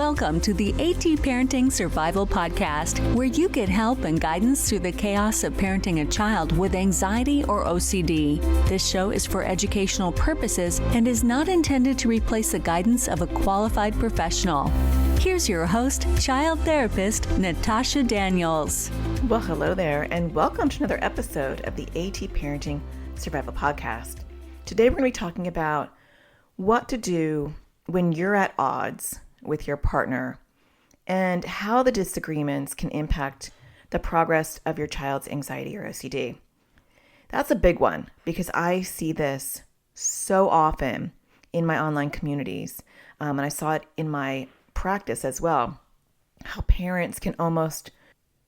Welcome to the AT Parenting Survival Podcast, where you get help and guidance through the chaos of parenting a child with anxiety or OCD. This show is for educational purposes and is not intended to replace the guidance of a qualified professional. Here's your host, child therapist, Natasha Daniels. Well, hello there, and welcome to another episode of the AT Parenting Survival Podcast. Today we're going to be talking about what to do when you're at odds with your partner and how the disagreements can impact the progress of your child's anxiety or OCD. That's a big one because I see this so often in my online communities, and I saw it in my practice as well, how parents can almost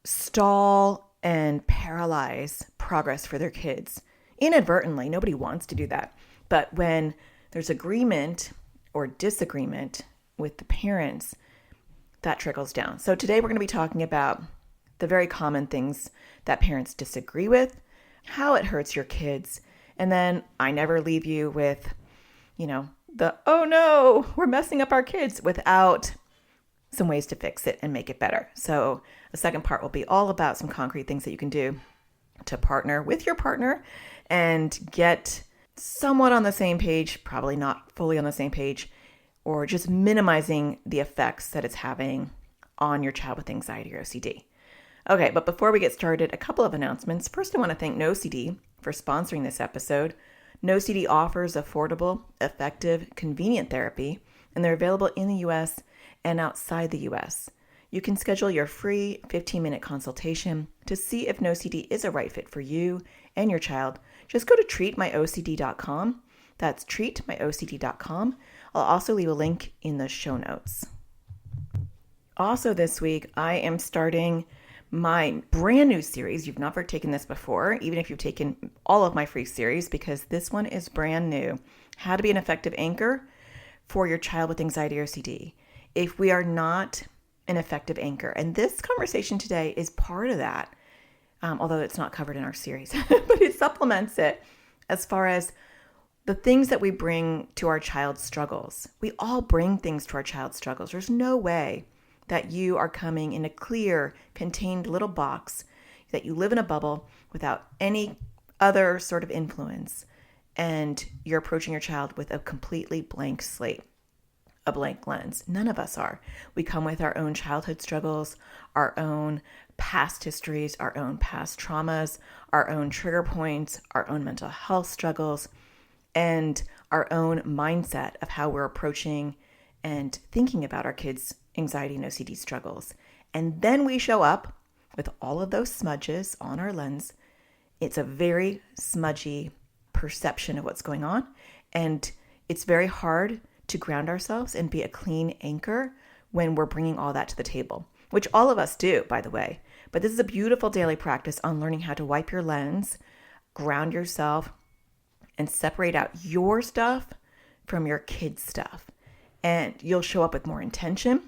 stall and paralyze progress for their kids inadvertently. Nobody wants to do that. But when there's agreement or disagreement with the parents, that trickles down. So today we're going to be talking about the very common things that parents disagree with, how it hurts your kids, and then I never leave you with, the, oh no, we're messing up our kids, without some ways to fix it and make it better. So the second part will be all about some concrete things that you can do to partner with your partner and get somewhat on the same page, probably not fully on the same page, or just minimizing the effects that it's having on your child with anxiety or OCD. Okay, but before we get started, a couple of announcements. First, I want to thank NoCD for sponsoring this episode. NoCD offers affordable, effective, convenient therapy, and they're available in the U.S. and outside the U.S. You can schedule your free 15-minute consultation to see if NoCD is a right fit for you and your child. Just go to treatmyocd.com. That's treatmyocd.com. I'll also leave a link in the show notes. Also this week, I am starting my brand new series. You've never taken this before, even if you've taken all of my free series, because this one is brand new. How to be an effective anchor for your child with anxiety or OCD. If we are not an effective anchor, and this conversation today is part of that, although it's not covered in our series, but it supplements it as far as the things that we bring to our child's struggles. We all bring things to our child's struggles. There's no way that you are coming in a clear, contained little box, that you live in a bubble without any other sort of influence, and you're approaching your child with a completely blank slate, a blank lens. None of us are. We come with our own childhood struggles, our own past histories, our own past traumas, our own trigger points, our own mental health struggles, and our own mindset of how we're approaching and thinking about our kids' anxiety and OCD struggles. And then we show up with all of those smudges on our lens. It's a very smudgy perception of what's going on. And it's very hard to ground ourselves and be a clean anchor when we're bringing all that to the table, which all of us do, by the way. But this is a beautiful daily practice on learning how to wipe your lens, ground yourself, and separate out your stuff from your kids' stuff. And you'll show up with more intention.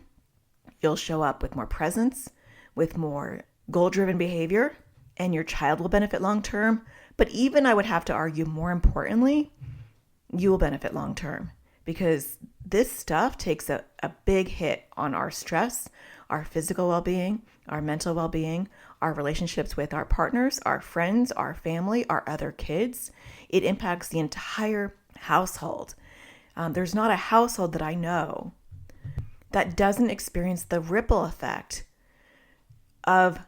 You'll show up with more presence, with more goal-driven behavior, and your child will benefit long-term. But even, I would have to argue, more importantly, you will benefit long-term, because this stuff takes a big hit on our stress, our physical well-being, our mental well-being, our relationships with our partners, our friends, our family, our other kids. It impacts the entire household. There's not a household that I know that doesn't experience the ripple effect of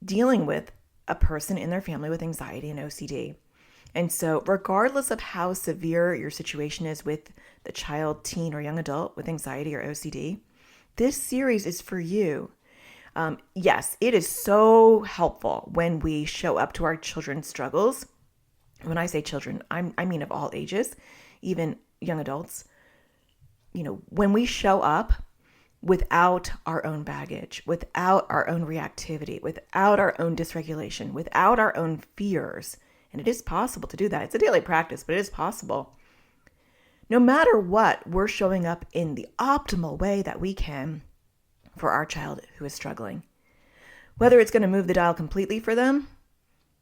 dealing with a person in their family with anxiety and OCD. And so regardless of how severe your situation is with the child, teen, or young adult with anxiety or OCD, this series is for you. Yes, it is so helpful when we show up to our children's struggles. When I say children, I mean of all ages, even young adults. When we show up without our own baggage, without our own reactivity, without our own dysregulation, without our own fears, and it is possible to do that. It's a daily practice, but it is possible. No matter what, we're showing up in the optimal way that we can for our child who is struggling. Whether it's going to move the dial completely for them,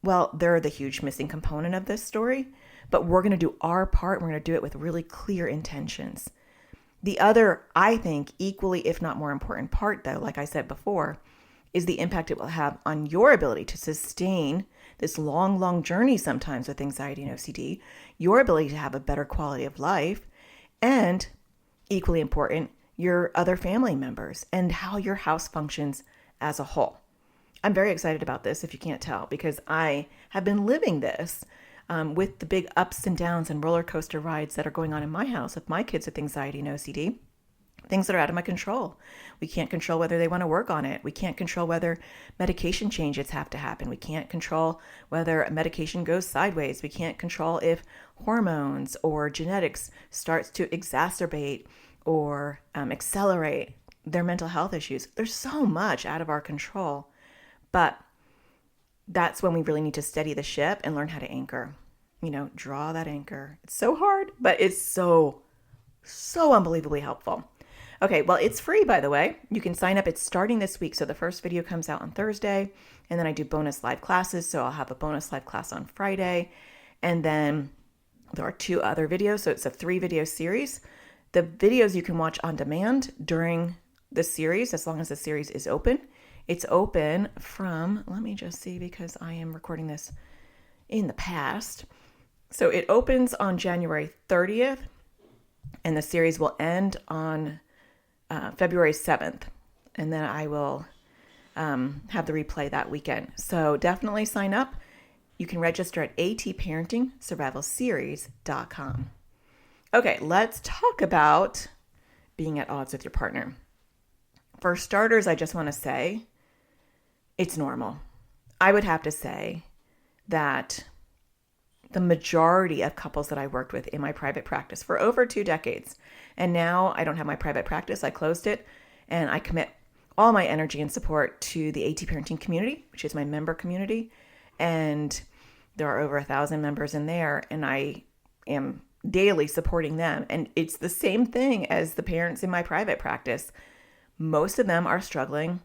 well, they're the huge missing component of this story, but we're going to do our part. We're going to do it with really clear intentions. The other, I think, equally, if not more important part, though, like I said before, is the impact it will have on your ability to sustain this long, long journey sometimes with anxiety and OCD, your ability to have a better quality of life, and equally important, your other family members and how your house functions as a whole. I'm very excited about this, if you can't tell, because I have been living this with the big ups and downs and roller coaster rides that are going on in my house with my kids with anxiety and OCD. Things that are out of my control. We can't control whether they want to work on it. We can't control whether medication changes have to happen. We can't control whether a medication goes sideways. We can't control if hormones or genetics starts to exacerbate or accelerate their mental health issues. There's so much out of our control, but that's when we really need to steady the ship and learn how to anchor. Draw that anchor. It's so hard, but it's so unbelievably helpful. Okay, well, it's free, by the way. You can sign up. It's starting this week. So the first video comes out on Thursday, and then I do bonus live classes. So I'll have a bonus live class on Friday. And then there are 2 other videos. So it's a 3-video series. The videos you can watch on demand during the series, as long as the series is open. It's open from, let me just see, because I am recording this in the past. So it opens on January 30th, and the series will end on February 7th, and then I will have the replay that weekend. So definitely sign up. You can register at atparentingsurvivalseries.com. Okay, let's talk about being at odds with your partner. For starters, I just want to say it's normal. I would have to say that the majority of couples that I worked with in my private practice for over 2 decades, and now I don't have my private practice, I closed it, and I commit all my energy and support to the AT Parenting community, which is my member community, and there are over 1,000 members in there, and I am daily supporting them, and it's the same thing as the parents in my private practice. Most of them are struggling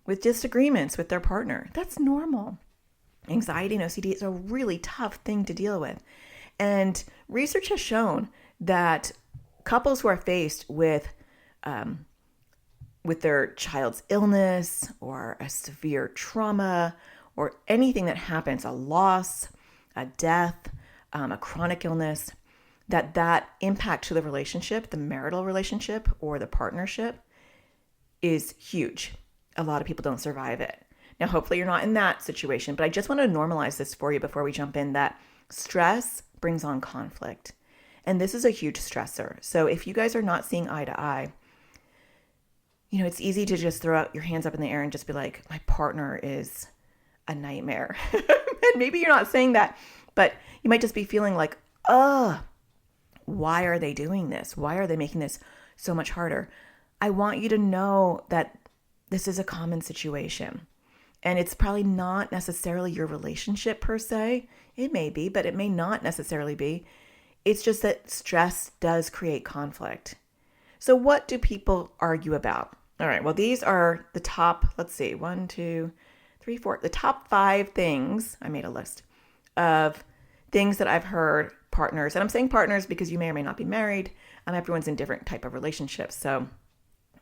with disagreements with their partner. That's normal. Anxiety and OCD is a really tough thing to deal with. And research has shown that couples who are faced with their child's illness or a severe trauma or anything that happens, a loss, a death, a chronic illness, that impact to the relationship, the marital relationship or the partnership is huge. A lot of people don't survive it. Now, hopefully you're not in that situation, but I just want to normalize this for you before we jump in, that stress brings on conflict. And this is a huge stressor. So if you guys are not seeing eye to eye, it's easy to just throw out your hands up in the air and just be like, my partner is a nightmare. And maybe you're not saying that, but you might just be feeling like, why are they doing this? Why are they making this so much harder? I want you to know that this is a common situation. And it's probably not necessarily your relationship per se. It may be, but it may not necessarily be. It's just that stress does create conflict. So what do people argue about? All right, well, these are the top, let's see, 1, 2, 3, 4, the top 5 things. I made a list of things that I've heard partners, and I'm saying partners because you may or may not be married. Everyone's in different type of relationships. So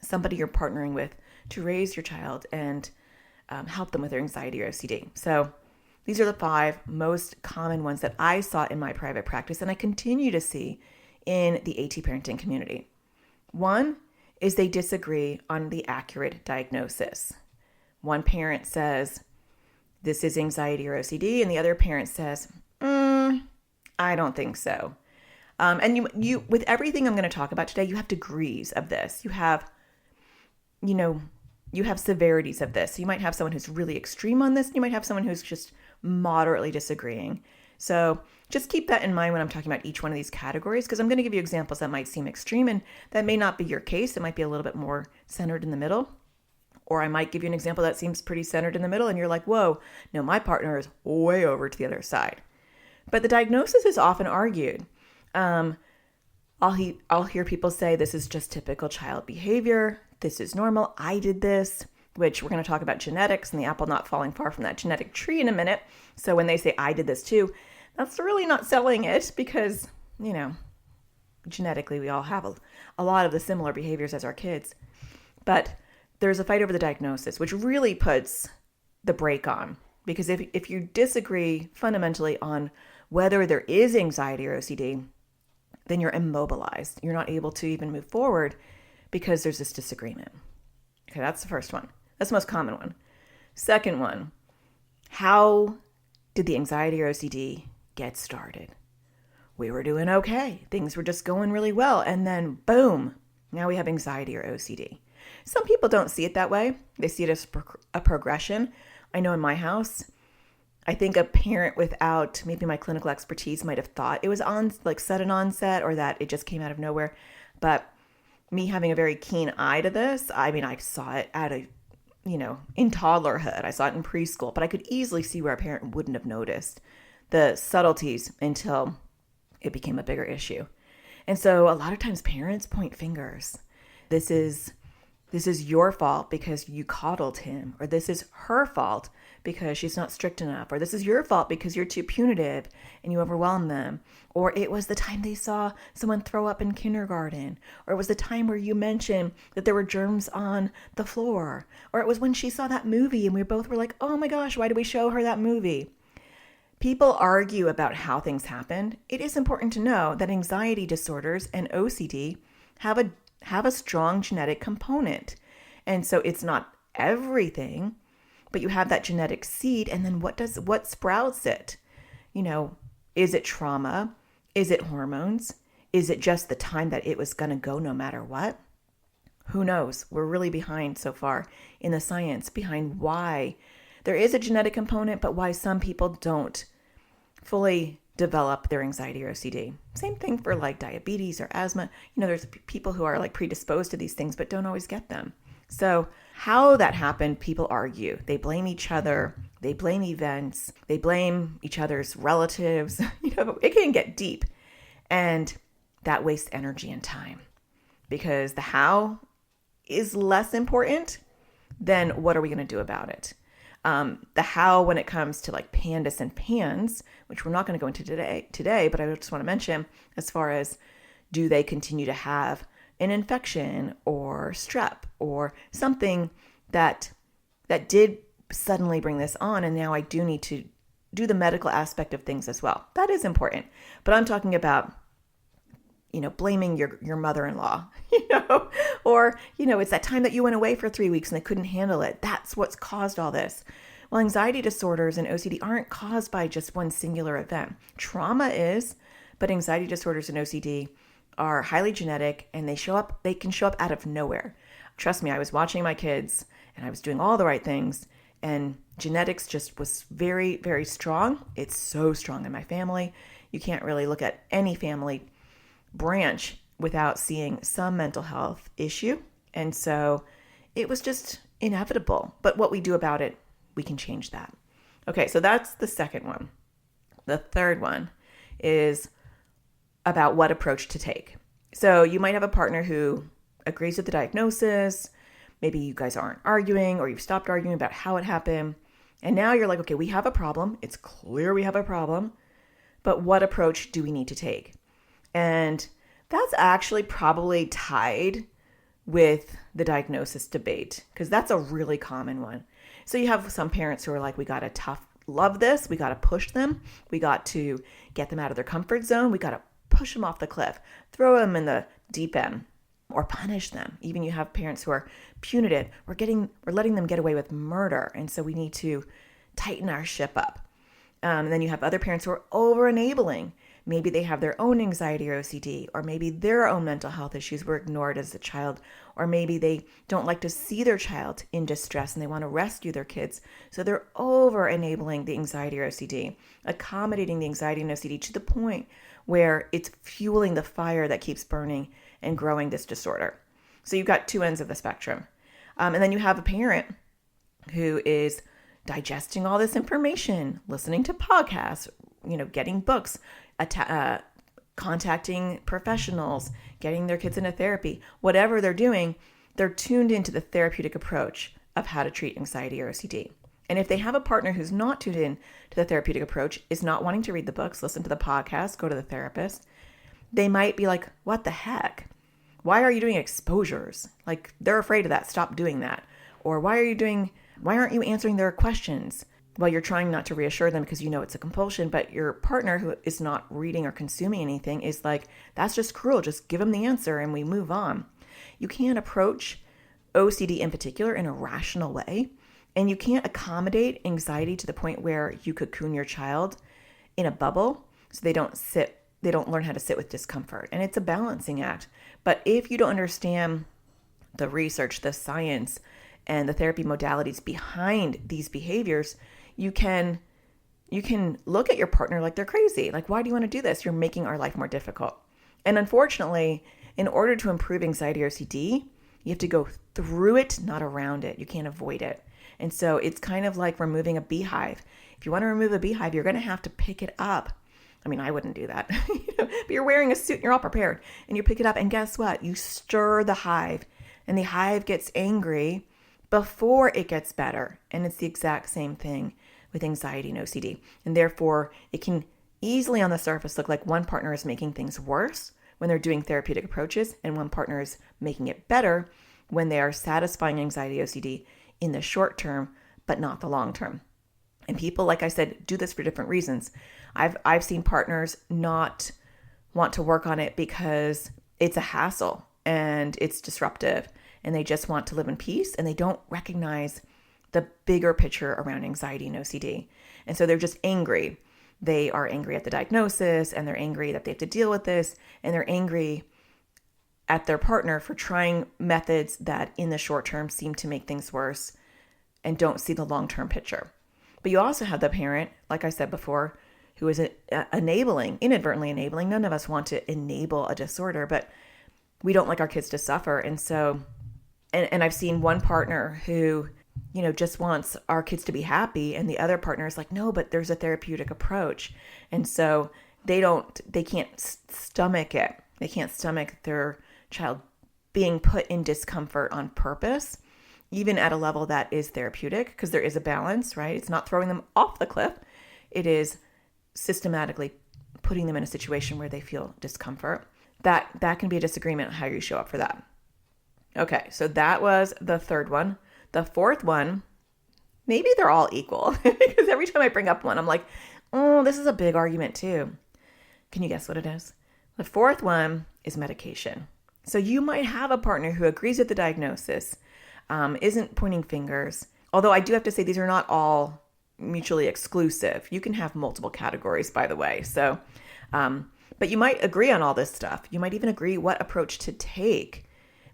somebody you're partnering with to raise your child and help them with their anxiety or OCD. So these are the 5 most common ones that I saw in my private practice and I continue to see in the AT Parenting community. 1 is they disagree on the accurate diagnosis. One parent says, this is anxiety or OCD, and the other parent says, I don't think so. And you with everything I'm going to talk about today, you have degrees of this. You have severities of this. You might have someone who's really extreme on this. You might have someone who's just moderately disagreeing. So just keep that in mind when I'm talking about each one of these categories, because I'm going to give you examples that might seem extreme and that may not be your case. It might be a little bit more centered in the middle. Or I might give you an example that seems pretty centered in the middle and you're like, whoa, no, my partner is way over to the other side. But the diagnosis is often argued. I'll hear people say this is just typical child behavior. This is normal. I did this, which we're going to talk about genetics and the apple not falling far from that genetic tree in a minute. So when they say I did this too, that's really not selling it because, genetically, we all have a lot of the similar behaviors as our kids. But there's a fight over the diagnosis, which really puts the brake on. Because if you disagree fundamentally on whether there is anxiety or OCD, then you're immobilized. You're not able to even move forward because there's this disagreement. Okay, that's the first one. That's the most common one. Second one, how did the anxiety or OCD get started? We were doing okay. Things were just going really well. And then boom, now we have anxiety or OCD. Some people don't see it that way. They see it as a progression. I know in my house, I think a parent without maybe my clinical expertise might have thought it was on like sudden onset or that it just came out of nowhere. But me having a very keen eye to this, I mean, I saw it in toddlerhood. I saw it in preschool, but I could easily see where a parent wouldn't have noticed the subtleties until it became a bigger issue. And so a lot of times parents point fingers. This is your fault because you coddled him, or this is her fault because she's not strict enough, or this is your fault because you're too punitive and you overwhelm them, or it was the time they saw someone throw up in kindergarten, or it was the time where you mentioned that there were germs on the floor, or it was when she saw that movie and we both were like, oh my gosh, why did we show her that movie? People argue about how things happened. It is important to know that anxiety disorders and OCD have a strong genetic component. And so it's not everything, but you have that genetic seed, and then what sprouts it? Is it trauma? Is it hormones? Is it just the time that it was going to go no matter what? Who knows? We're really behind so far in the science behind why there is a genetic component, but why some people don't fully develop their anxiety or OCD. Same thing for like diabetes or asthma. There's people who are like predisposed to these things, but don't always get them. So how that happened, people argue. They blame each other. They blame events. They blame each other's relatives. It can get deep. And that wastes energy and time because the how is less important than what are we going to do about it. The how when it comes to like PANDAS and PANS, which we're not going to go into today, but I just want to mention as far as do they continue to have an infection or strep or something that did suddenly bring this on, and now I do need to do the medical aspect of things as well. That is important. But I'm talking about blaming your mother-in-law, or, it's that time that you went away for 3 weeks and they couldn't handle it. That's what's caused all this. Well, anxiety disorders and OCD aren't caused by just one singular event. Trauma is, but anxiety disorders and OCD are highly genetic, and they can show up out of nowhere. Trust me, I was watching my kids and I was doing all the right things, and genetics just was very, very strong. It's so strong in my family. You can't really look at any family branch without seeing some mental health issue. And so it was just inevitable. But what we do about it, we can change that. Okay, so that's the second one. The third one is about what approach to take. So you might have a partner who agrees with the diagnosis. Maybe you guys aren't arguing, or you've stopped arguing about how it happened. And now you're like, okay, we have a problem. It's clear we have a problem. But what approach do we need to take? And that's actually probably tied with the diagnosis debate, because that's a really common one. So you have some parents who are like, we got to love this. We got to push them. We got to get them out of their comfort zone. We got to push them off the cliff, throw them in the deep end, or punish them. Even you have parents who are punitive. We're letting them get away with murder. And so we need to tighten our ship up. And then you have other parents who are over-enabling. Maybe they have their own anxiety or OCD, or maybe their own mental health issues were ignored as a child, or maybe they don't like to see their child in distress and they want to rescue their kids. So they're over-enabling the anxiety or OCD, accommodating the anxiety and OCD to the point where it's fueling the fire that keeps burning and growing this disorder. So you've got two ends of the spectrum. And then you have a parent who is digesting all this information, listening to podcasts, getting books, contacting professionals, getting their kids into therapy, whatever they're doing, they're tuned into the therapeutic approach of how to treat anxiety or OCD. And if they have a partner who's not tuned in to the therapeutic approach, is not wanting to read the books, listen to the podcast, go to the therapist, they might be like, what the heck? Why are you doing exposures? Like, they're afraid of that. Stop doing that. Or why aren't you answering their questions? Well, you're trying not to reassure them because you know it's a compulsion, but your partner who is not reading or consuming anything is like, that's just cruel. Just give them the answer and we move on. You can't approach OCD in particular in a rational way. And you can't accommodate anxiety to the point where you cocoon your child in a bubble so they don't learn how to sit with discomfort. And it's a balancing act. But if you don't understand the research, the science, and the therapy modalities behind these behaviors, you can look at your partner like they're crazy. Like, why do you want to do this? You're making our life more difficult. And unfortunately, in order to improve anxiety or OCD, you have to go through it, not around it. You can't avoid it. And so it's kind of like removing a beehive. If you want to remove a beehive, you're going to have to pick it up. I mean, I wouldn't do that, but you're wearing a suit and you're all prepared and you pick it up and guess what? You stir the hive and the hive gets angry before it gets better. And it's the exact same thing with anxiety and OCD. And therefore, it can easily on the surface look like one partner is making things worse when they're doing therapeutic approaches and one partner is making it better when they are satisfying anxiety OCD in the short term, but not the long term. And people, like I said, do this for different reasons. I've seen partners not want to work on it because it's a hassle and it's disruptive and they just want to live in peace and they don't recognize the bigger picture around anxiety and OCD. And so they're just angry. They are angry at the diagnosis and they're angry that they have to deal with this and they're angry at their partner for trying methods that in the short term seem to make things worse and don't see the long-term picture. But you also have the parent, like I said before, who is inadvertently enabling. None of us want to enable a disorder, but we don't like our kids to suffer. And so, and I've seen one partner who, just wants our kids to be happy. And the other partner is like, no, but there's a therapeutic approach. And so they can't stomach it. They can't stomach their child being put in discomfort on purpose, even at a level that is therapeutic, because there is a balance, right? It's not throwing them off the cliff. It is systematically putting them in a situation where they feel discomfort. That can be a disagreement on how you show up for that. Okay, so that was the third one. The fourth one, maybe they're all equal because every time I bring up one, I'm like, oh, this is a big argument too. Can you guess what it is? The fourth one is medication. So you might have a partner who agrees with the diagnosis, isn't pointing fingers. Although I do have to say these are not all mutually exclusive. You can have multiple categories, by the way. So, but you might agree on all this stuff. You might even agree what approach to take,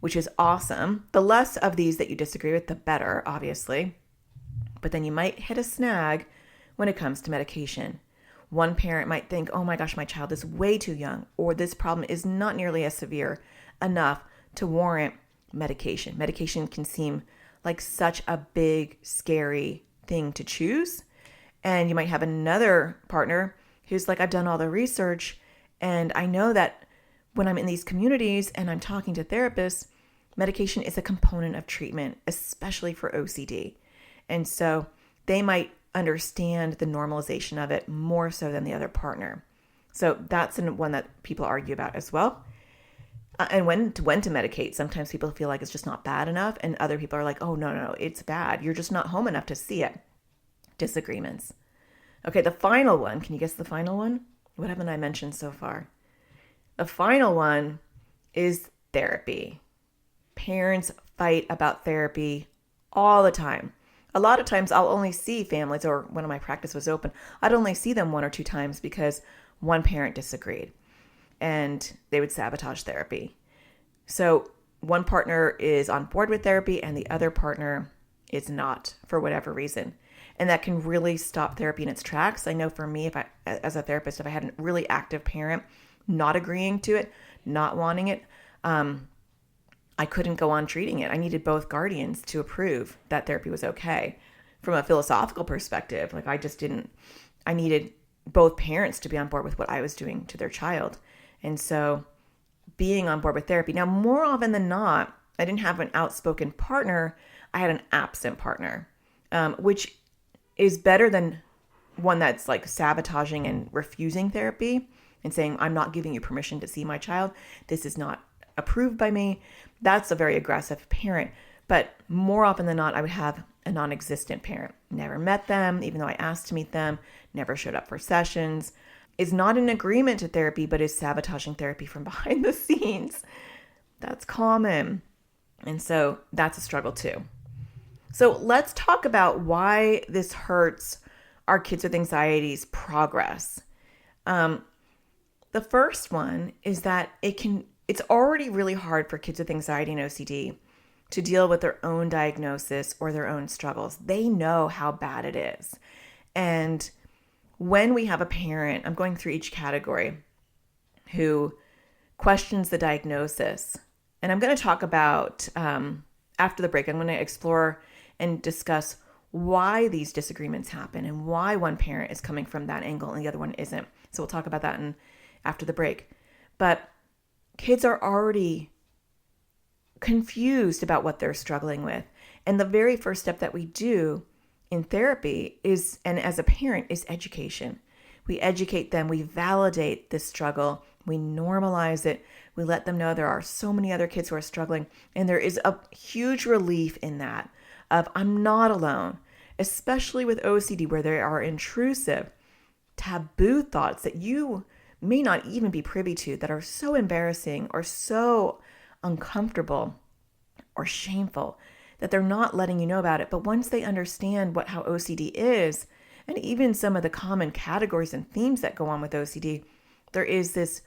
which is awesome. The less of these that you disagree with, the better, obviously. But then you might hit a snag when it comes to medication. One parent might think, oh my gosh, my child is way too young, or this problem is not nearly as severe enough to warrant medication. Medication can seem like such a big, scary thing to choose. And you might have another partner who's like, I've done all the research and I know that when I'm in these communities and I'm talking to therapists, medication is a component of treatment, especially for OCD. And so they might understand the normalization of it more so than the other partner. So that's one that people argue about as well. And when to medicate. Sometimes people feel like it's just not bad enough. And other people are like, oh, no, it's bad. You're just not home enough to see it. Disagreements. Okay, the final one. Can you guess the final one? What haven't I mentioned so far? The final one is therapy. Parents fight about therapy all the time. A lot of times I'll only see families, or when my practice was open, I'd only see them 1 or 2 times because one parent disagreed and they would sabotage therapy. So one partner is on board with therapy and the other partner is not for whatever reason. And that can really stop therapy in its tracks. I know for me, as a therapist, if I had a really active parent not agreeing to it, not wanting it, I couldn't go on treating it. I needed both guardians to approve that therapy was okay. From a philosophical perspective, I needed both parents to be on board with what I was doing to their child. And so being on board with therapy. Now, more often than not, I didn't have an outspoken partner. I had an absent partner, which is better than one that's like sabotaging and refusing therapy. and saying, I'm not giving you permission to see my child. This is not approved by me. That's a very aggressive parent. But more often than not, I would have a non-existent parent. Never met them, even though I asked to meet them, never showed up for sessions, is not in agreement to therapy, but is sabotaging therapy from behind the scenes. That's common. And so that's a struggle too. So let's talk about why this hurts our kids with anxiety's progress. The first one is that it's already really hard for kids with anxiety and OCD to deal with their own diagnosis or their own struggles. They know how bad it is. And when we have a parent, I'm going through each category, who questions the diagnosis, and I'm going to talk about, after the break, I'm going to explore and discuss why these disagreements happen and why one parent is coming from that angle and the other one isn't. So we'll talk about that after the break. But kids are already confused about what they're struggling with. And the very first step that we do in therapy is, and as a parent, is education. We educate them, we validate this struggle, we normalize it, we let them know there are so many other kids who are struggling. And there is a huge relief in that of, I'm not alone, especially with OCD, where there are intrusive, taboo thoughts that you may not even be privy to, that are so embarrassing or so uncomfortable or shameful that they're not letting you know about it. But once they understand how OCD is, and even some of the common categories and themes that go on with OCD, there is this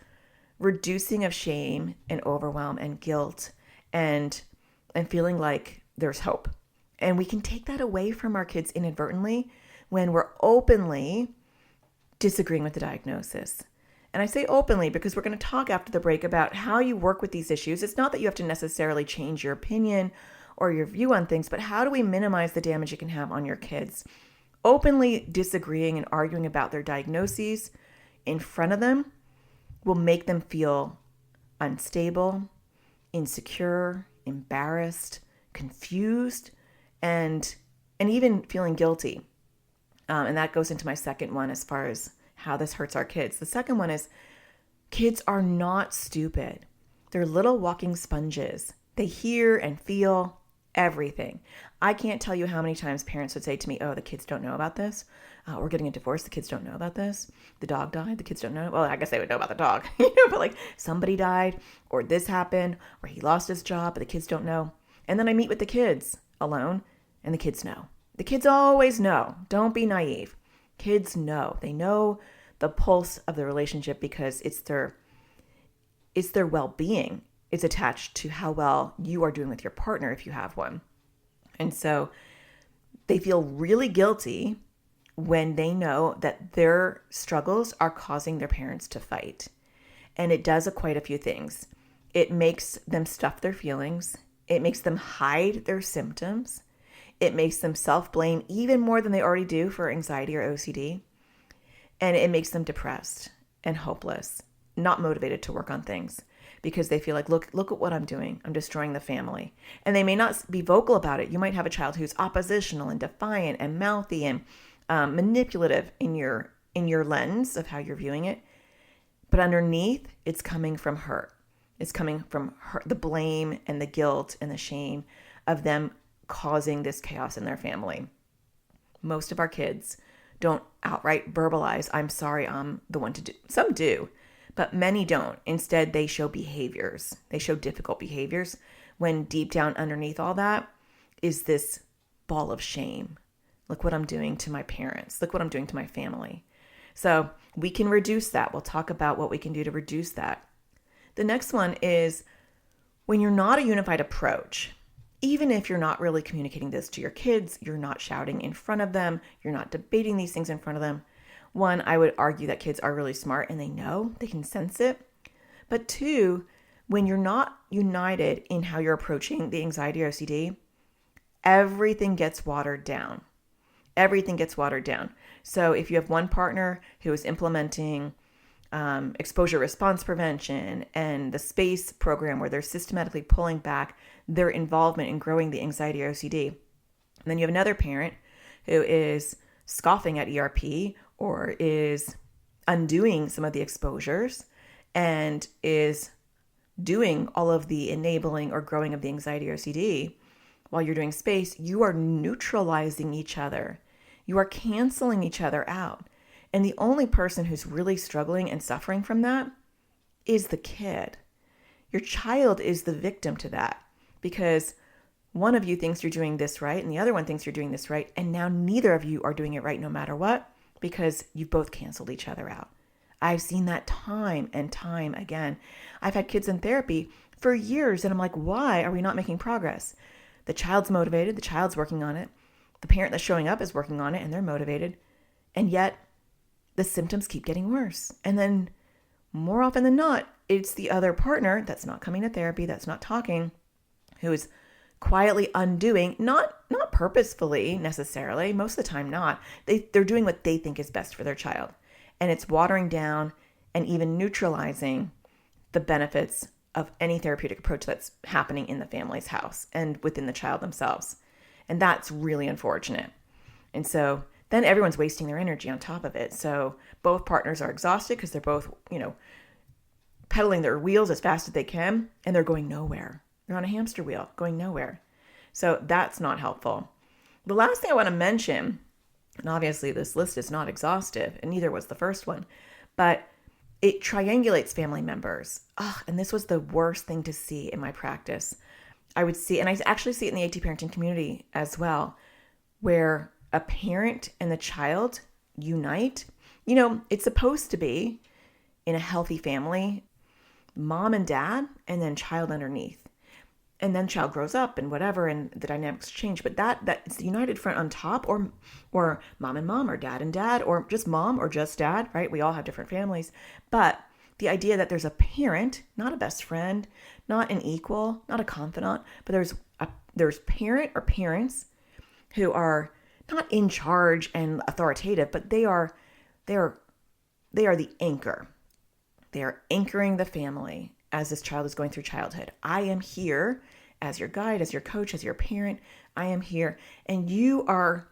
reducing of shame and overwhelm and guilt and feeling like there's hope. And we can take that away from our kids inadvertently when we're openly disagreeing with the diagnosis. And I say openly because we're going to talk after the break about how you work with these issues. It's not that you have to necessarily change your opinion or your view on things, but how do we minimize the damage it can have on your kids? Openly disagreeing and arguing about their diagnoses in front of them will make them feel unstable, insecure, embarrassed, confused, and even feeling guilty. And that goes into my second one as far as how this hurts our kids. The second one is kids are not stupid. They're little walking sponges. They hear and feel everything. I can't tell you how many times parents would say to me, oh, the kids don't know about this. We're getting a divorce. The kids don't know about this. The dog died. The kids don't know. Well, I guess they would know about the dog, but like somebody died or this happened or he lost his job, but the kids don't know. And then I meet with the kids alone and the kids know. The kids always know. Don't be naive. Kids know. They know the pulse of the relationship because it's their well-being. It's attached to how well you are doing with your partner if you have one. And so they feel really guilty when they know that their struggles are causing their parents to fight. And it does quite a few things. It makes them stuff their feelings. It makes them hide their symptoms. It makes them self-blame even more than they already do for anxiety or OCD. And it makes them depressed and hopeless, not motivated to work on things because they feel like, look at what I'm doing. I'm destroying the family. And they may not be vocal about it. You might have a child who's oppositional and defiant and mouthy and manipulative in your lens of how you're viewing it. But underneath, it's coming from hurt. It's coming from hurt, the blame and the guilt and the shame of them causing this chaos in their family. Most of our kids don't outright verbalize, I'm sorry, I'm the one to do. Some do, but many don't. Instead, they show behaviors. They show difficult behaviors when deep down underneath all that is this ball of shame. Look what I'm doing to my parents. Look what I'm doing to my family. So we can reduce that. We'll talk about what we can do to reduce that. The next one is when you're not a unified approach. Even if you're not really communicating this to your kids, you're not shouting in front of them, you're not debating these things in front of them. One, I would argue that kids are really smart and they know, they can sense it. But two, when you're not united in how you're approaching the anxiety or OCD, everything gets watered down. Everything gets watered down. So if you have one partner who is implementing exposure response prevention and the SPACE program where they're systematically pulling back their involvement in growing the anxiety or OCD. And then you have another parent who is scoffing at ERP or is undoing some of the exposures and is doing all of the enabling or growing of the anxiety or OCD while you're doing space, you are neutralizing each other. You are canceling each other out. And the only person who's really struggling and suffering from that is the kid. Your child is the victim to that because one of you thinks you're doing this right and the other one thinks you're doing this right. And now neither of you are doing it right no matter what because you've both canceled each other out. I've seen that time and time again. I've had kids in therapy for years and I'm like, why are we not making progress? The child's motivated, the child's working on it. The parent that's showing up is working on it and they're motivated. And yet the symptoms keep getting worse. And then more often than not, it's the other partner that's not coming to therapy, that's not talking, who is quietly undoing, not purposefully necessarily, most of the time not. They're doing what they think is best for their child. And it's watering down and even neutralizing the benefits of any therapeutic approach that's happening in the family's house and within the child themselves. And that's really unfortunate. And so then everyone's wasting their energy on top of it. So both partners are exhausted because they're both, pedaling their wheels as fast as they can, and they're going nowhere. They're on a hamster wheel going nowhere. So that's not helpful. The last thing I want to mention, and obviously this list is not exhaustive, and neither was the first one, but it triangulates family members. And this was the worst thing to see in my practice. I would see, and I actually see it in the AT parenting community as well, where a parent and the child unite. It's supposed to be in a healthy family, mom and dad, and then child underneath. And then child grows up and whatever, and the dynamics change. But that's the united front on top, or mom and mom, or dad and dad, or just mom or just dad, right? We all have different families. But the idea that there's a parent, not a best friend, not an equal, not a confidant, but there's parent or parents who are not in charge and authoritative, but they are the anchor. They are anchoring the family as this child is going through childhood. I am here as your guide, as your coach, as your parent. I am here, and you are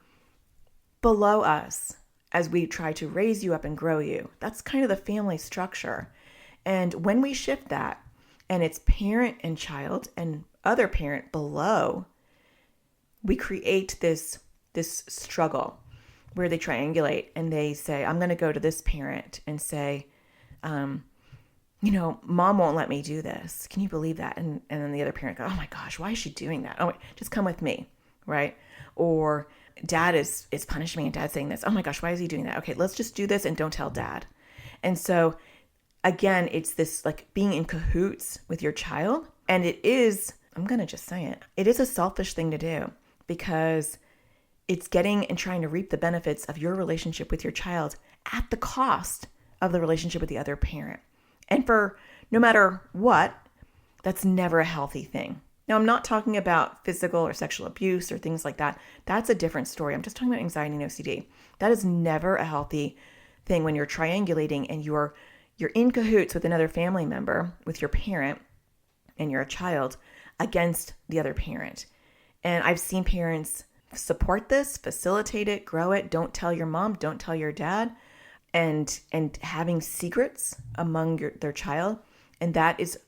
below us as we try to raise you up and grow you. That's kind of the family structure. And when we shift that, and it's parent and child and other parent below, we create this struggle where they triangulate and they say, I'm going to go to this parent and say, mom won't let me do this. Can you believe that? And then the other parent goes, oh my gosh, why is she doing that? Oh, wait, just come with me, right? Or dad is punishing me and dad's saying this. Oh my gosh, why is he doing that? Okay, let's just do this and don't tell dad. And so again, it's this like being in cahoots with your child. And it is, I'm going to just say it is a selfish thing to do because it's getting and trying to reap the benefits of your relationship with your child at the cost of the relationship with the other parent. And for no matter what, that's never a healthy thing. Now, I'm not talking about physical or sexual abuse or things like that. That's a different story. I'm just talking about anxiety and OCD. That is never a healthy thing when you're triangulating and you're in cahoots with another family member, with your parent, and you're a child against the other parent. And I've seen parents support this, facilitate it, grow it. Don't tell your mom, don't tell your dad. And having secrets among their child. And that is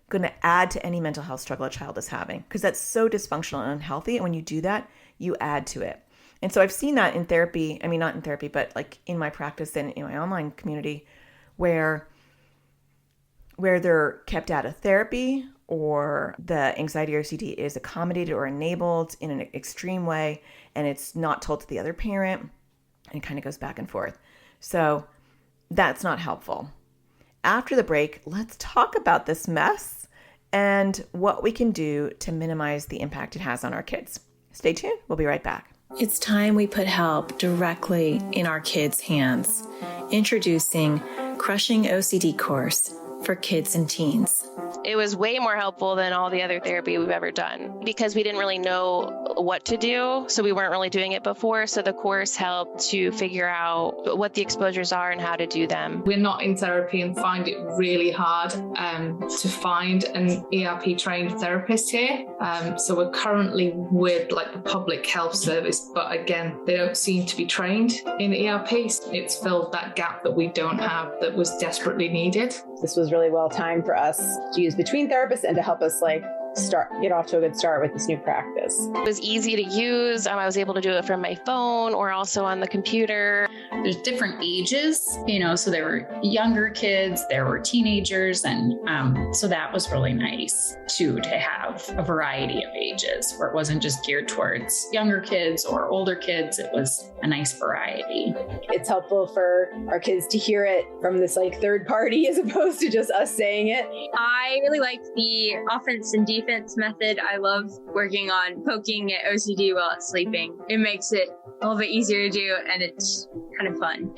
going to add to any mental health struggle a child is having because that's so dysfunctional and unhealthy. And when you do that, you add to it. And so I've seen that in therapy. I mean, not in therapy, but like in my practice and in my online community where they're kept out of therapy or the anxiety or OCD is accommodated or enabled in an extreme way and it's not told to the other parent and it kind of goes back and forth. So that's not helpful. After the break, let's talk about this mess and what we can do to minimize the impact it has on our kids. Stay tuned. We'll be right back. It's time we put help directly in our kids' hands. Introducing Crushing OCD course for kids and teens. It was way more helpful than all the other therapy we've ever done because we didn't really know what to do. So we weren't really doing it before. So the course helped to figure out what the exposures are and how to do them. We're not in therapy and find it really hard to find an ERP trained therapist here. So we're currently with like the public health service, but again, they don't seem to be trained in ERP. It's filled that gap that we don't have that was desperately needed. This was really well timed for us to use between therapists and to help us get off to a good start with this new practice. It was easy to use. I was able to do it from my phone or also on the computer. There's different ages, so there were younger kids, there were teenagers, and so that was really nice too, to have a variety of ages where it wasn't just geared towards younger kids or older kids. It was a nice variety. It's helpful for our kids to hear it from this third party as opposed to just us saying it. I really liked the offense and defense method. I love working on poking at OCD while it's sleeping. It makes it a little bit easier to do, and it's kind of fun.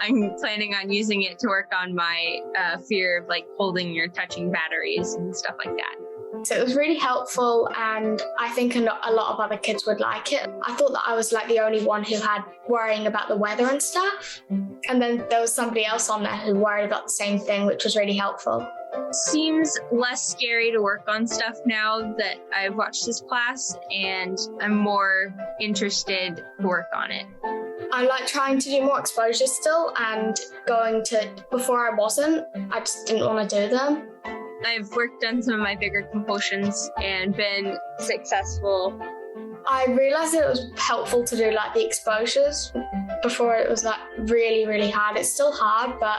I'm planning on using it to work on my fear of holding or touching batteries and stuff like that. So it was really helpful, and I think a lot of other kids would like it. I thought that I was the only one who had worrying about the weather and stuff. And then there was somebody else on there who worried about the same thing, which was really helpful. Seems less scary to work on stuff now that I've watched this class, and I'm more interested to work on it. I'm trying to do more exposures still, and before I wasn't, I just didn't want to do them. I've worked on some of my bigger compulsions and been successful. I realized that it was helpful to do the exposures. Before it was really, really hard. It's still hard, but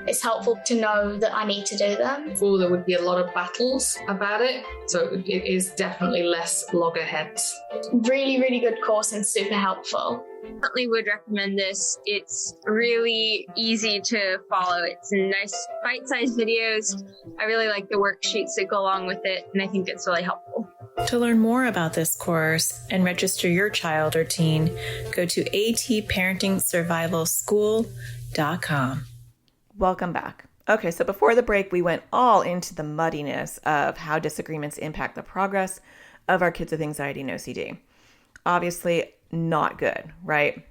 it's helpful to know that I need to do them. Before there would be a lot of battles about it, so it is definitely less loggerheads. Really, really good course and super helpful. Definitely would recommend this. It's really easy to follow. It's nice bite-sized videos. I really like the worksheets that go along with it, and I think it's really helpful. To learn more about this course and register your child or teen, go to atparentingsurvivalschool.com. Welcome back. Okay, so before the break, we went all into the muddiness of how disagreements impact the progress of our kids with anxiety and OCD. Obviously, not good, right?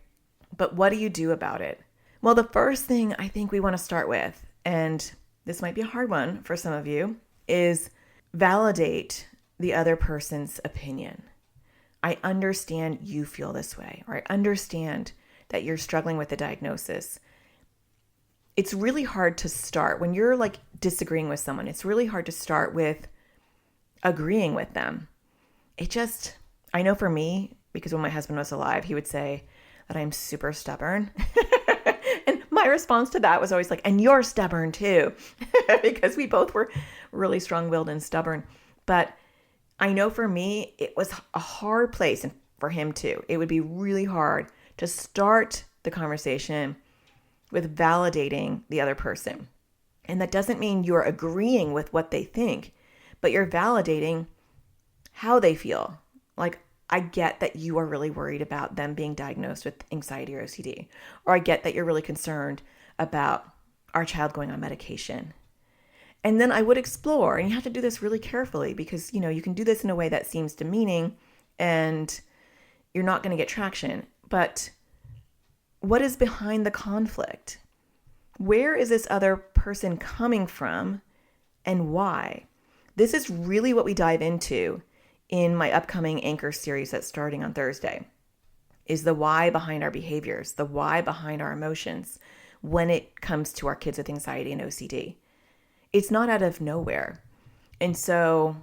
But what do you do about it? Well, the first thing I think we want to start with, and this might be a hard one for some of you, is validate the other person's opinion. I understand you feel this way, or I understand that you're struggling with the diagnosis. It's really hard to start when you're disagreeing with someone. It's really hard to start with agreeing with them. I know for me, because when my husband was alive, he would say that I'm super stubborn. And my response to that was always and you're stubborn too, because we both were really strong-willed and stubborn. But I know for me, it was a hard place, and for him too. It would be really hard to start the conversation with validating the other person. And that doesn't mean you're agreeing with what they think, but you're validating how they feel. I get that you are really worried about them being diagnosed with anxiety or OCD, or I get that you're really concerned about our child going on medication. And then I would explore, and you have to do this really carefully because, you can do this in a way that seems demeaning and you're not going to get traction. But what is behind the conflict? Where is this other person coming from and why? This is really what we dive into in my upcoming Anchor series that's starting on Thursday, is the why behind our behaviors, the why behind our emotions when it comes to our kids with anxiety and OCD. It's not out of nowhere. And so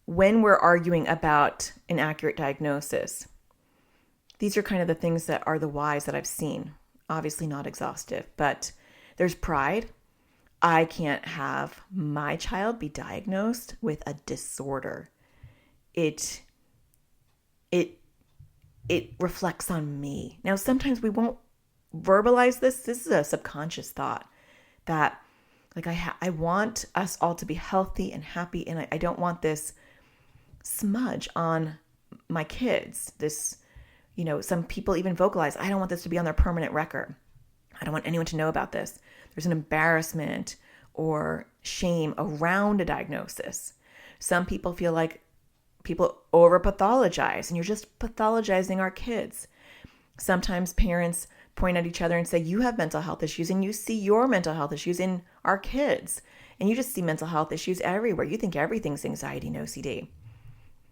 when we're arguing about an accurate diagnosis, these are kind of the things that are the whys that I've seen. Obviously not exhaustive, but there's pride. I can't have my child be diagnosed with a disorder. It reflects on me. Now, sometimes we won't verbalize this. This is a subconscious thought that I want us all to be healthy and happy, and I don't want this smudge on my kids. This, some people even vocalize, I don't want this to be on their permanent record. I don't want anyone to know about this. There's an embarrassment or shame around a diagnosis. Some people feel like people over-pathologize, and you're just pathologizing our kids. Sometimes parents point at each other and say, you have mental health issues, and you see your mental health issues in our kids. And you just see mental health issues everywhere. You think everything's anxiety and OCD.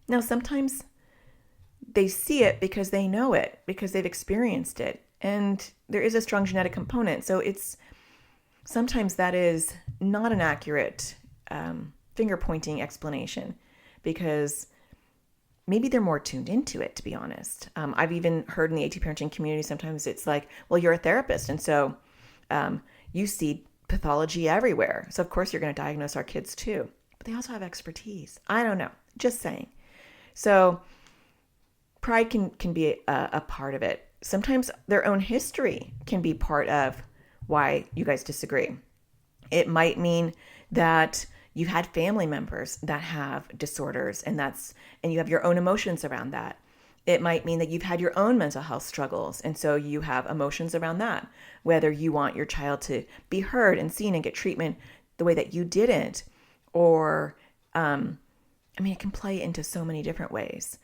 Now, sometimes they see it because they know it, because they've experienced it. And there is a strong genetic component. So sometimes that is not an accurate finger-pointing explanation, because maybe they're more tuned into it, to be honest. I've even heard in the AT parenting community, sometimes it's like, well, you're a therapist, and so you see pathology everywhere. So of course you're going to diagnose our kids too. But they also have expertise. I don't know. Just saying. So pride can be a part of it. Sometimes their own history can be part of why you guys disagree. It might mean that you've had family members that have disorders, and you have your own emotions around that. It might mean that you've had your own mental health struggles, and so you have emotions around that, whether you want your child to be heard and seen and get treatment the way that you didn't, or, it can play into so many different ways.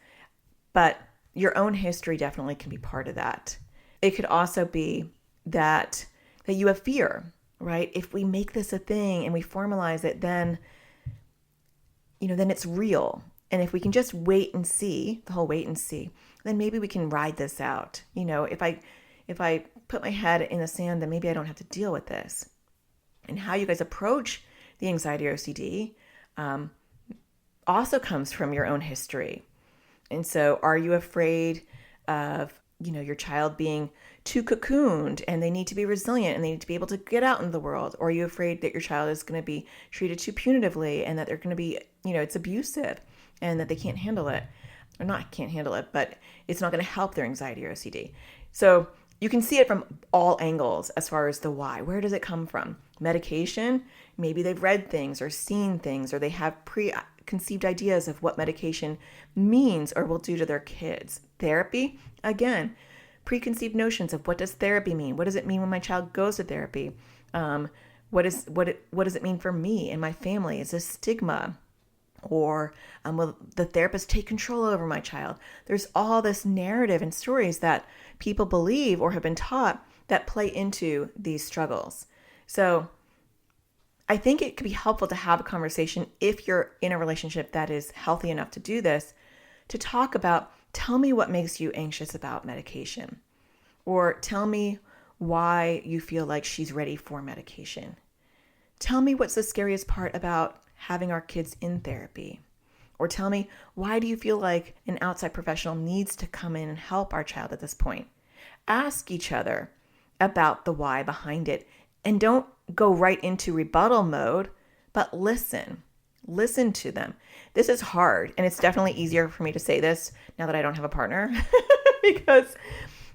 But your own history definitely can be part of that. It could also be that you have fear, right? If we make this a thing and we formalize it, then it's real. And if we can just wait and see, the whole wait and see, then maybe we can ride this out. If I put my head in the sand, then maybe I don't have to deal with this. And how you guys approach the anxiety or OCD also comes from your own history. And so are you afraid of, your child being too cocooned and they need to be resilient and they need to be able to get out into the world? Or are you afraid that your child is going to be treated too punitively and that they're going to be, it's abusive and that they can't handle it? Or not can't handle it, but it's not going to help their anxiety or OCD. So you can see it from all angles as far as the why. Where does it come from? Medication? Maybe they've read things or seen things, or they have preconceived ideas of what medication means or will do to their kids. Therapy? Again, preconceived notions of what does therapy mean? What does it mean when my child goes to therapy? What does it mean for me and my family? Is this stigma? Or will the therapist take control over my child? There's all this narrative and stories that people believe or have been taught that play into these struggles. So I think it could be helpful to have a conversation, if you're in a relationship that is healthy enough to do this, to talk about, tell me what makes you anxious about medication, or tell me why you feel like she's ready for medication. Tell me what's the scariest part about having our kids in therapy, or tell me, why do you feel like an outside professional needs to come in and help our child at this point? Ask each other about the why behind it, and don't go right into rebuttal mode, but listen to them. This is hard, and it's definitely easier for me to say this now that I don't have a partner because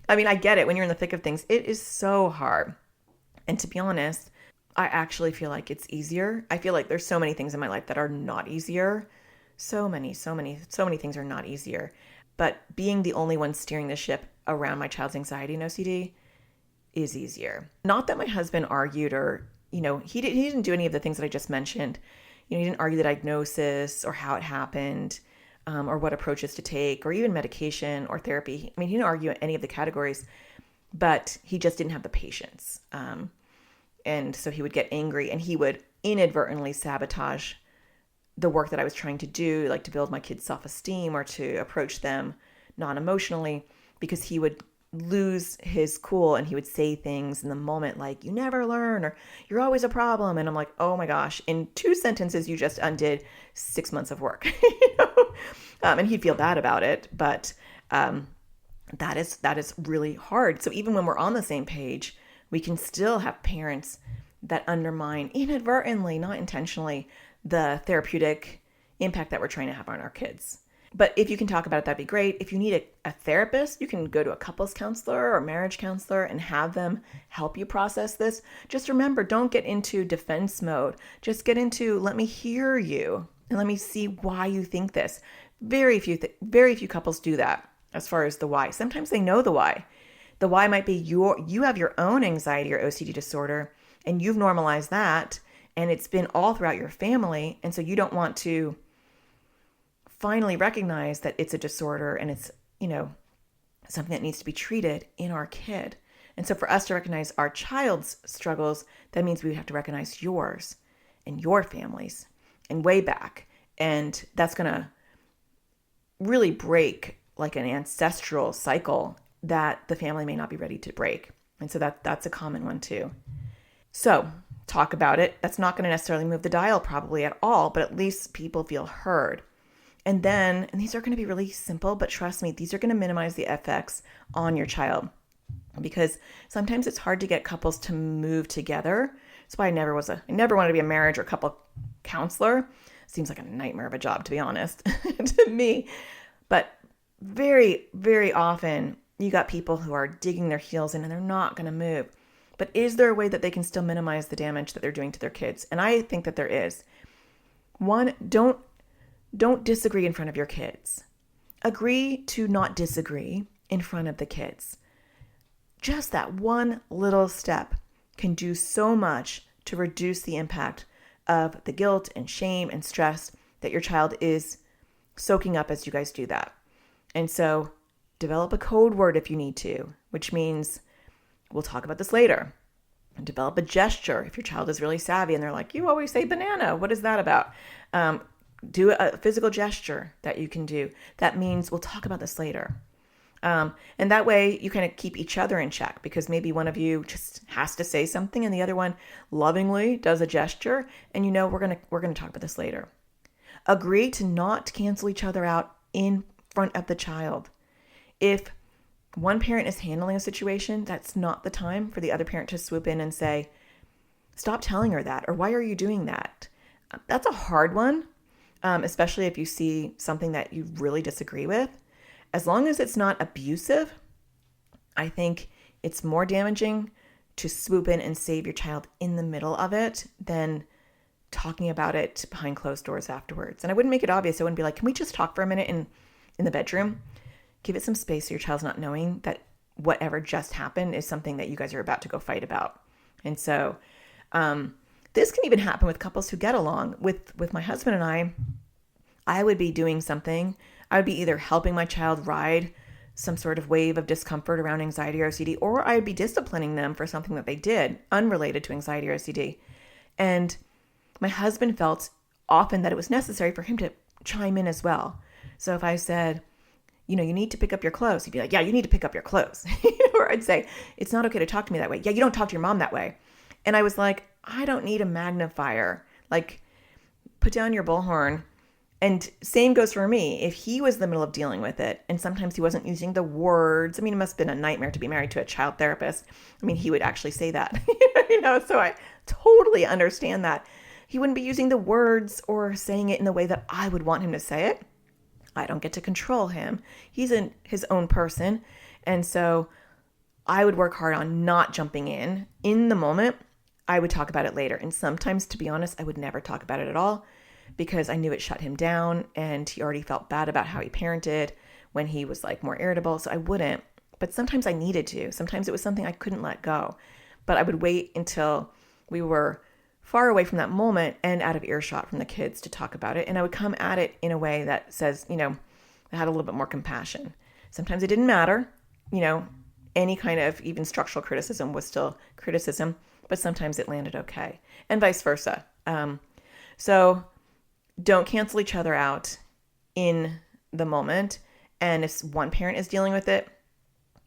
I get it. When you're in the thick of things, it is so hard. And to be honest, I actually feel like it's easier. I feel like there's so many things in my life that are not easier. So many things are not easier. But being the only one steering the ship around my child's anxiety and OCD is easier. Not that my husband argued or, he didn't do any of the things that I just mentioned. He didn't argue the diagnosis or how it happened, or what approaches to take, or even medication or therapy. He didn't argue any of the categories, but he just didn't have the patience. And so he would get angry and he would inadvertently sabotage the work that I was trying to do, like to build my kids' self-esteem or to approach them non-emotionally, because he would lose his cool and he would say things in the moment like, you never learn, or you're always a problem. And I'm like, oh my gosh, in 2 sentences, you just undid 6 months of work. And he'd feel bad about it. But that is really hard. So even when we're on the same page, we can still have parents that undermine inadvertently, not intentionally, the therapeutic impact that we're trying to have on our kids. But if you can talk about it, that'd be great. If you need a therapist, you can go to a couples counselor or marriage counselor and have them help you process this. Just remember, don't get into defense mode. Just get into, let me hear you and let me see why you think this. Very few couples do that as far as the why. Sometimes they know the why. The why might be you have your own anxiety or OCD disorder and you've normalized that. and it's been all throughout your family. And so you don't want to finally recognize that it's a disorder and it's, something that needs to be treated in our kid. And so for us to recognize our child's struggles, that means we have to recognize yours and your family's and way back. And that's going to really break like an ancestral cycle that the family may not be ready to break. And so that's a common one too. So talk about it. That's not going to necessarily move the dial probably at all, but at least people feel heard. And these are going to be really simple, but trust me, these are going to minimize the effects on your child, because sometimes it's hard to get couples to move together. That's why I never wanted to be a marriage or couple counselor. Seems like a nightmare of a job, to be honest, to me. But very, very often you got people who are digging their heels in and they're not going to move. But is there a way that they can still minimize the damage that they're doing to their kids? And I think that there is. One, don't disagree in front of your kids. Agree to not disagree in front of the kids. Just that one little step can do so much to reduce the impact of the guilt and shame and stress that your child is soaking up as you guys do that. And so develop a code word if you need to, which means we'll talk about this later. Develop a gesture if your child is really savvy and they're like, you always say banana. What is that about? Do a physical gesture that you can do. That means we'll talk about this later. And that way you kind of keep each other in check, because maybe one of you just has to say something and the other one lovingly does a gesture, and we're going to talk about this later. Agree to not cancel each other out in front of the child. If one parent is handling a situation, that's not the time for the other parent to swoop in and say, stop telling her that, or why are you doing that? That's a hard one, especially if you see something that you really disagree with. As long as it's not abusive, I think it's more damaging to swoop in and save your child in the middle of it than talking about it behind closed doors afterwards. And I wouldn't make it obvious. I wouldn't be like, can we just talk for a minute in the bedroom? Give it some space so your child's not knowing that whatever just happened is something that you guys are about to go fight about. And so this can even happen with couples who get along. With my husband and I would be doing something. I would be either helping my child ride some sort of wave of discomfort around anxiety or OCD, or I'd be disciplining them for something that they did unrelated to anxiety or OCD. And my husband felt often that it was necessary for him to chime in as well. So if I said, you need to pick up your clothes, he'd be like, yeah, you need to pick up your clothes. Or I'd say, it's not okay to talk to me that way. Yeah, you don't talk to your mom that way. And I was like, I don't need a magnifier. Like, put down your bullhorn. And same goes for me. If he was in the middle of dealing with it, and sometimes he wasn't using the words, it must have been a nightmare to be married to a child therapist. He would actually say that, so I totally understand that. He wouldn't be using the words or saying it in the way that I would want him to say it. I don't get to control him. He's his own person. And so I would work hard on not jumping in the moment. I would talk about it later. And sometimes, to be honest, I would never talk about it at all, because I knew it shut him down and he already felt bad about how he parented when he was like more irritable. So I wouldn't, but sometimes I needed to. Sometimes it was something I couldn't let go, but I would wait until we were far away from that moment and out of earshot from the kids to talk about it. And I would come at it in a way that says, I had a little bit more compassion. Sometimes it didn't matter, any kind of even structural criticism was still criticism, but sometimes it landed okay, and vice versa. So don't cancel each other out in the moment. And if one parent is dealing with it,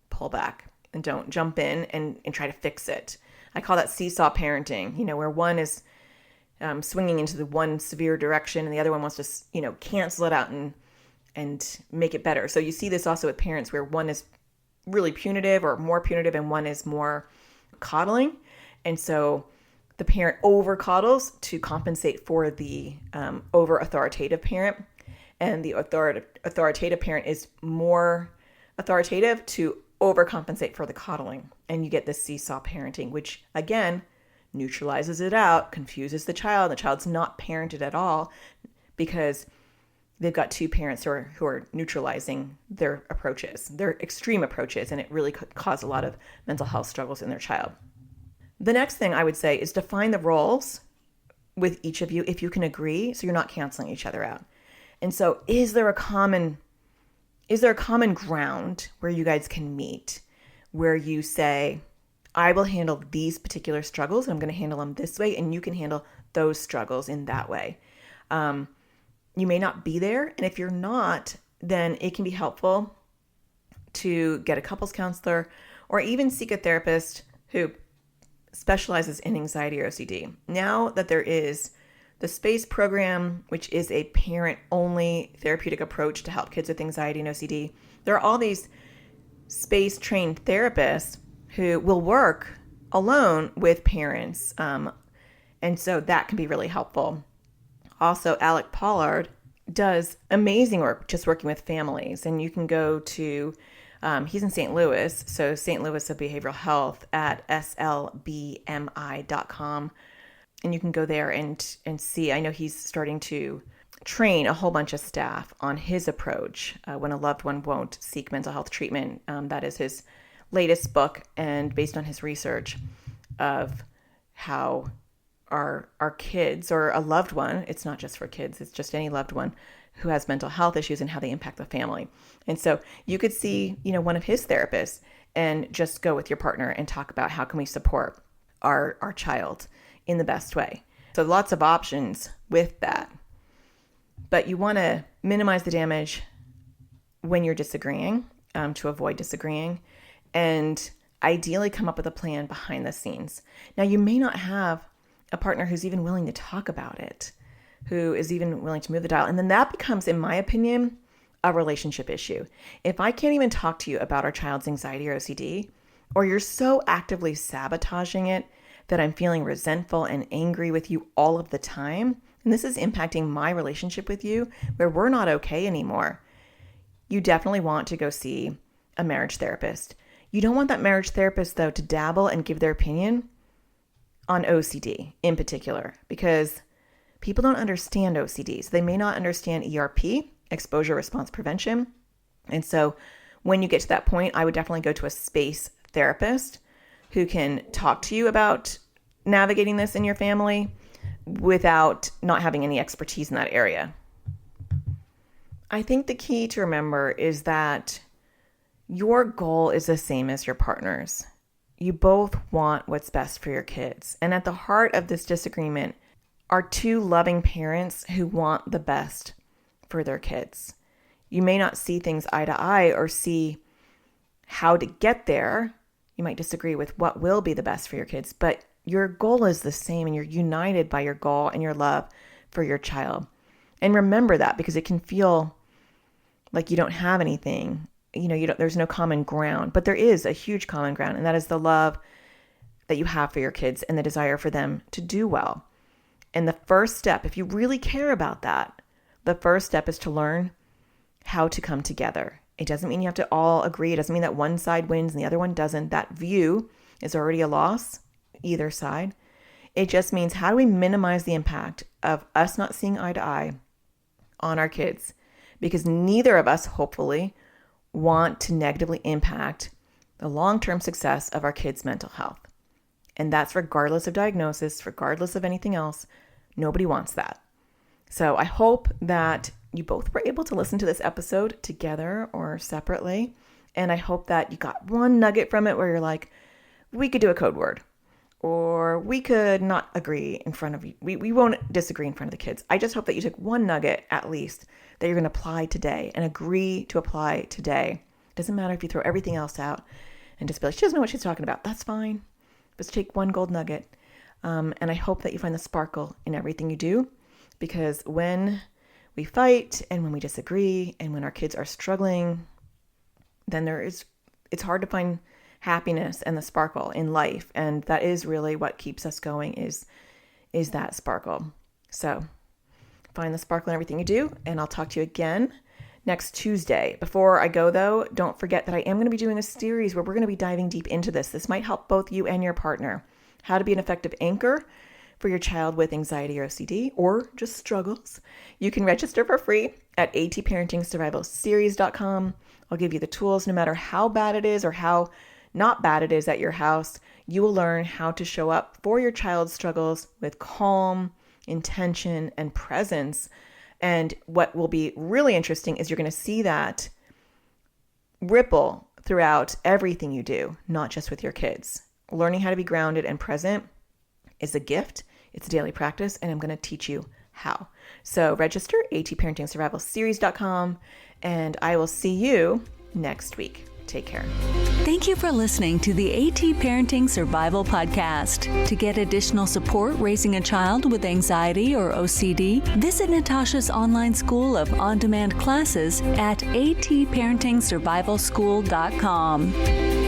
pull back and don't jump in and try to fix it. I call that seesaw parenting, where one is swinging into the one severe direction and the other one wants to, cancel it out and make it better. So you see this also with parents where one is really punitive or more punitive and one is more coddling. And so the parent over coddles to compensate for the over authoritative parent, and the authoritative parent is more authoritative to overcompensate for the coddling. And you get this seesaw parenting, which again neutralizes it out, confuses the child. The child's not parented at all because they've got two parents who are neutralizing their approaches, their extreme approaches, and it really could cause a lot of mental health struggles in their child. The next thing I would say is define the roles with each of you if you can agree, so you're not canceling each other out. And so is there a common ground where you guys can meet, where you say, I will handle these particular struggles and I'm going to handle them this way, and you can handle those struggles in that way. You may not be there, and if you're not, then it can be helpful to get a couples counselor or even seek a therapist who specializes in anxiety or OCD. Now that there is the SPACE program, which is a parent-only therapeutic approach to help kids with anxiety and OCD, there are all these SPACE-trained therapists who will work alone with parents. And so that can be really helpful. Also, Alec Pollard does amazing work just working with families. And you can go to, he's in St. Louis, so St. Louis of Behavioral Health at slbmi.com. And you can go there and see. I know he's starting to train a whole bunch of staff on his approach when a loved one won't seek mental health treatment. That is his latest book, and based on his research of how our kids or a loved one, it's not just for kids, it's just any loved one who has mental health issues and how they impact the family. And so you could see, one of his therapists and just go with your partner and talk about how can we support our child in the best way. So lots of options with that. But you want to minimize the damage when you're disagreeing, to avoid disagreeing, and ideally come up with a plan behind the scenes. Now, you may not have a partner who's even willing to talk about it, who is even willing to move the dial. And then that becomes, in my opinion, a relationship issue. If I can't even talk to you about our child's anxiety or OCD, or you're so actively sabotaging it that I'm feeling resentful and angry with you all of the time, and this is impacting my relationship with you, where we're not okay anymore, you definitely want to go see a marriage therapist. You don't want that marriage therapist, though, to dabble and give their opinion on OCD in particular, because people don't understand OCD. So they may not understand ERP, exposure response prevention. And so when you get to that point, I would definitely go to a SPACE therapist who can talk to you about navigating this in your family without not having any expertise in that area. I think the key to remember is that your goal is the same as your partner's. You both want what's best for your kids. And at the heart of this disagreement are two loving parents who want the best for their kids. You may not see things eye to eye or see how to get there. You might disagree with what will be the best for your kids, but your goal is the same and you're united by your goal and your love for your child. And remember that, because it can feel like you don't have anything. There's no common ground, but there is a huge common ground, and that is the love that you have for your kids and the desire for them to do well. And the first step, if you really care about that, the first step is to learn how to come together. It doesn't mean you have to all agree. It doesn't mean that one side wins and the other one doesn't. That view is already a loss, either side. It just means, how do we minimize the impact of us not seeing eye to eye on our kids? Because neither of us, hopefully, want to negatively impact the long-term success of our kids' mental health. And that's regardless of diagnosis, regardless of anything else. Nobody wants that. So I hope that you both were able to listen to this episode together or separately. And I hope that you got one nugget from it where you're like, we could do a code word, or we could not agree in front of you. We won't disagree in front of the kids. I just hope that you took one nugget at least that you're going to apply today and agree to apply today. Doesn't matter if you throw everything else out and just be like, she doesn't know what she's talking about. That's fine. Just take one gold nugget. And I hope that you find the sparkle in everything you do, because when we fight and when we disagree and when our kids are struggling, then it's hard to find happiness and the sparkle in life. And that is really what keeps us going, is that sparkle. So find the sparkle in everything you do, and I'll talk to you again next Tuesday. Before I go, though, don't forget that I am going to be doing a series where we're going to be diving deep into this. This might help both you and your partner. How to be an effective anchor for your child with anxiety or OCD, or just struggles. You can register for free at atparentingsurvivalseries.com. I'll give you the tools. No matter how bad it is or how not bad it is at your house, you will learn how to show up for your child's struggles with calm intention, and presence. And what will be really interesting is you're going to see that ripple throughout everything you do, not just with your kids. Learning how to be grounded and present is a gift. It's a daily practice, and I'm going to teach you how. So register, atparentingsurvivalseries.com, and I will see you next week. Take care. Thank you for listening to the AT Parenting Survival Podcast. To get additional support raising a child with anxiety or OCD, visit Natasha's online school of on-demand classes at atparentingsurvivalschool.com.